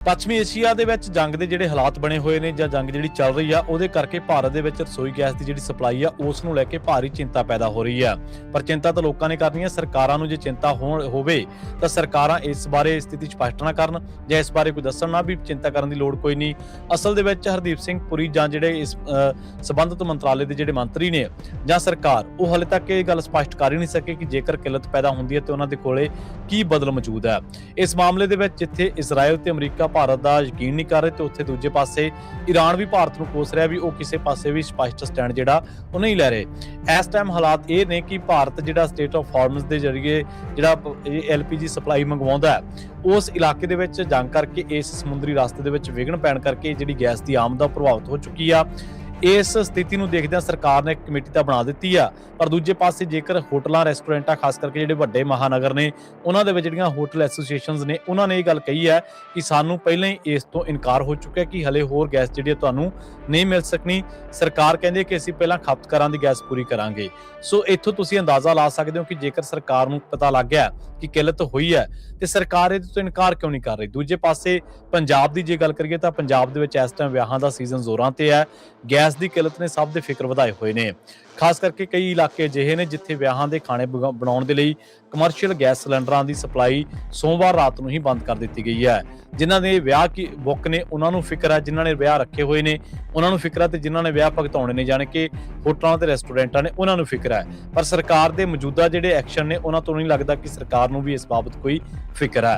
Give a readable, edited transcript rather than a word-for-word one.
ਪੱਛਮੀ ਏਸ਼ੀਆ ਦੇ ਵਿੱਚ ਜੰਗ ਦੇ ਜਿਹੜੇ ਹਾਲਾਤ ਬਣੇ ਹੋਏ ਨੇ ਜਾਂ ਜੰਗ ਜਿਹੜੀ ਚੱਲ ਰਹੀ ਆ ਉਹਦੇ ਕਰਕੇ ਭਾਰਤ ਦੇ ਵਿੱਚ ਰਸੋਈ ਗੈਸ ਦੀ ਜਿਹੜੀ ਸਪਲਾਈ ਆ ਉਸ ਨੂੰ ਲੈ ਕੇ ਭਾਰੀ ਚਿੰਤਾ ਪੈਦਾ ਹੋ ਰਹੀ ਆ। ਪਰ ਚਿੰਤਾ ਤਾਂ ਲੋਕਾਂ ਨੇ ਕਰਨੀ ਹੈ, ਸਰਕਾਰਾਂ ਨੂੰ ਜੇ ਚਿੰਤਾ ਹੋਵੇ ਤਾਂ ਸਰਕਾਰਾਂ ਇਸ ਬਾਰੇ ਸਥਿਤੀ ਸਪਸ਼ਟ ਨਾ ਕਰਨ ਜਾਂ ਇਸ ਬਾਰੇ ਕੋਈ ਦੱਸਣ ਨਾ ਵੀ ਚਿੰਤਾ ਕਰਨ ਦੀ ਲੋੜ ਕੋਈ ਨਹੀਂ। ਅਸਲ ਦੇ ਵਿੱਚ ਹਰਦੀਪ ਸਿੰਘ ਪੁਰੀ ਜਾਂ ਜਿਹੜੇ ਇਸ ਸੰਬੰਧਿਤ ਮੰਤਰਾਲੇ ਦੇ ਜਿਹੜੇ ਮੰਤਰੀ ਨੇ ਜਾਂ ਸਰਕਾਰ ਉਹ ਹਾਲੇ ਤੱਕ ਇਹ ਗੱਲ ਸਪਸ਼ਟ ਕਰ ਹੀ ਨਹੀਂ ਸਕੇ ਕਿ ਜੇਕਰ ਕਿੱਲਤ ਪੈਦਾ ਹੁੰਦੀ ਹੈ ਤੇ ਉਹਨਾਂ ਦੇ ਕੋਲੇ ਕੀ ਬਦਲ ਮੌਜੂਦ ਹੈ। ਇਸ ਮਾਮਲੇ ਦੇ ਵਿੱਚ ਜਿੱਥੇ ਇਜ਼ਰਾਈਲ ਤੇ ਅਮਰੀਕਾ ਭਾਰਤ ਦਾ ਯਕੀਨ ਨਹੀਂ ਕਰ ਰਹੇ ਤੇ ਉੱਥੇ ਦੂਜੇ ਪਾਸੇ ਈਰਾਨ ਵੀ ਭਾਰਤ ਨੂੰ ਕੋਸ ਰਿਹਾ ਵੀ ਉਹ ਕਿਸੇ ਪਾਸੇ ਵੀ ਸਪਸ਼ਟ ਸਟੈਂਡ ਜਿਹੜਾ ਉਹ ਨਹੀਂ ਲੈ ਰਹੇ। ਇਸ ਟਾਈਮ ਹਾਲਾਤ ਇਹ ਨੇ ਕਿ ਭਾਰਤ ਜਿਹੜਾ ਸਟੇਟ ਆਫ ਹਾਰਮਜ਼ ਦੇ ਜ਼ਰੀਏ ਜਿਹੜਾ LPG ਸਪਲਾਈ ਮੰਗਵਾਉਂਦਾ ਹੈ ਉਸ ਇਲਾਕੇ ਦੇ ਵਿੱਚ ਜੰਗ ਕਰਕੇ ਇਸ ਸਮੁੰਦਰੀ ਰਸਤੇ ਦੇ ਵਿੱਚ ਵਿਘਨ ਪੈਣ ਕਰਕੇ ਜਿਹੜੀ ਗੈਸ ਦੀ ਆਮਦ ਪ੍ਰਭਾਵਿਤ ਹੋ ਚੁੱਕੀ ਆ। ਇਸ ਸਥਿਤੀ ਨੂੰ ਦੇਖਦਿਆਂ ਸਰਕਾਰ ਨੇ ਇੱਕ ਕਮੇਟੀ ਤਾਂ ਬਣਾ ਦਿੱਤੀ ਆ, ਪਰ ਦੂਜੇ ਪਾਸੇ ਜੇਕਰ ਹੋਟਲਾਂ ਰੈਸਟੋਰੈਂਟਾਂ ਖਾਸ ਕਰਕੇ ਜਿਹੜੇ ਵੱਡੇ ਮਹਾਨਗਰ ਨੇ ਉਹਨਾਂ ਦੇ ਵਿੱਚ ਜਿਹੜੀਆਂ ਹੋਟਲ ਐਸੋਸੀਏਸ਼ਨਸ ਨੇ ਉਹਨਾਂ ਨੇ ਇਹ ਗੱਲ ਕਹੀ ਹੈ ਕਿ ਸਾਨੂੰ ਪਹਿਲਾਂ ਹੀ ਇਸ ਤੋਂ ਇਨਕਾਰ ਹੋ ਚੁੱਕਿਆ ਕਿ ਹਲੇ ਹੋਰ ਗੈਸ ਜਿਹੜੀ ਤੁਹਾਨੂੰ ਨਹੀਂ ਮਿਲ ਸਕਣੀ। ਸਰਕਾਰ ਕਹਿੰਦੀ ਕਿ ਅਸੀਂ ਪਹਿਲਾਂ ਖਪਤਕਾਰਾਂ ਦੀ ਗੈਸ ਪੂਰੀ ਕਰਾਂਗੇ। ਸੋ ਇੱਥੋਂ ਤੁਸੀਂ ਅੰਦਾਜ਼ਾ ਲਾ ਸਕਦੇ ਹੋ ਕਿ ਜੇਕਰ ਸਰਕਾਰ ਨੂੰ ਪਤਾ ਲੱਗ ਗਿਆ ਕਿ ਕਿੱਲਤ ਹੋਈ ਹੈ ਤੇ ਸਰਕਾਰ ਇਹਦੇ ਤੋਂ ਇਨਕਾਰ ਕਿਉਂ ਨਹੀਂ ਕਰ ਰਹੀ। ਦੂਜੇ ਪਾਸੇ ਪੰਜਾਬ ਦੀ ਜੇ ਗੱਲ ਕਰੀਏ ਤਾਂ ਪੰਜਾਬ ਦੇ ਵਿੱਚ ਇਸ ਟਾਈਮ ਵਿਆਹਾਂ ਦਾ ਸੀਜ਼ਨ ਜ਼ੋਰਾਂ ਤੇ ਹੈ। ਗੈਸ ਦੀ ਕਿੱਲਤ ਨੇ ਸਭ ਦੇ ਫਿਕਰ ਵਧਾਏ ਹੋਏ ਨੇ। ਖਾਸ ਕਰਕੇ ਕਈ ਇਲਾਕੇ ਅਜਿਹੇ ਨੇ ਜਿੱਥੇ ਵਿਆਹਾਂ ਦੇ ਖਾਣੇ ਬਣਾਉਣ ਦੇ ਲਈ ਕਮਰਸ਼ੀਅਲ ਗੈਸ ਸਿਲੰਡਰਾਂ ਦੀ ਸਪਲਾਈ ਸੋਮਵਾਰ ਰਾਤ ਨੂੰ ਹੀ ਬੰਦ ਕਰ ਦਿੱਤੀ ਗਈ ਹੈ। ਜਿਨ੍ਹਾਂ ਦੇ ਵਿਆਹ ਬੁੱਕ ਨੇ ਉਹਨਾਂ ਨੂੰ ਫਿਕਰ ਹੈ, ਜਿਨ੍ਹਾਂ ਨੇ ਵਿਆਹ ਰੱਖੇ ਹੋਏ ਨੇ ਉਹਨਾਂ ਨੂੰ ਫਿਕਰ ਹੈ ਤੇ ਜਿਨ੍ਹਾਂ ਨੇ ਵਿਆਹ ਭੁਗਤਾਉਣੇ ਨੇ ਜਾਣੀ ਕਿ ਹੋਟਲਾਂ ਤੇ ਰੈਸਟੋਰੈਂਟਾਂ ਨੇ ਉਹਨਾਂ ਨੂੰ ਫਿਕਰ ਹੈ। ਪਰ ਸਰਕਾਰ ਦੇ ਮੌਜੂਦਾ ਜਿਹੜੇ ਐਕਸ਼ਨ ਨੇ ਉਹਨਾਂ ਤੋਂ ਨਹੀਂ ਲੱਗਦਾ ਕਿ ਸਰਕਾਰ ਨੂੰ ਵੀ ਇਸ ਬਾਬਤ ਕੋਈ ਫਿਕਰ ਹੈ।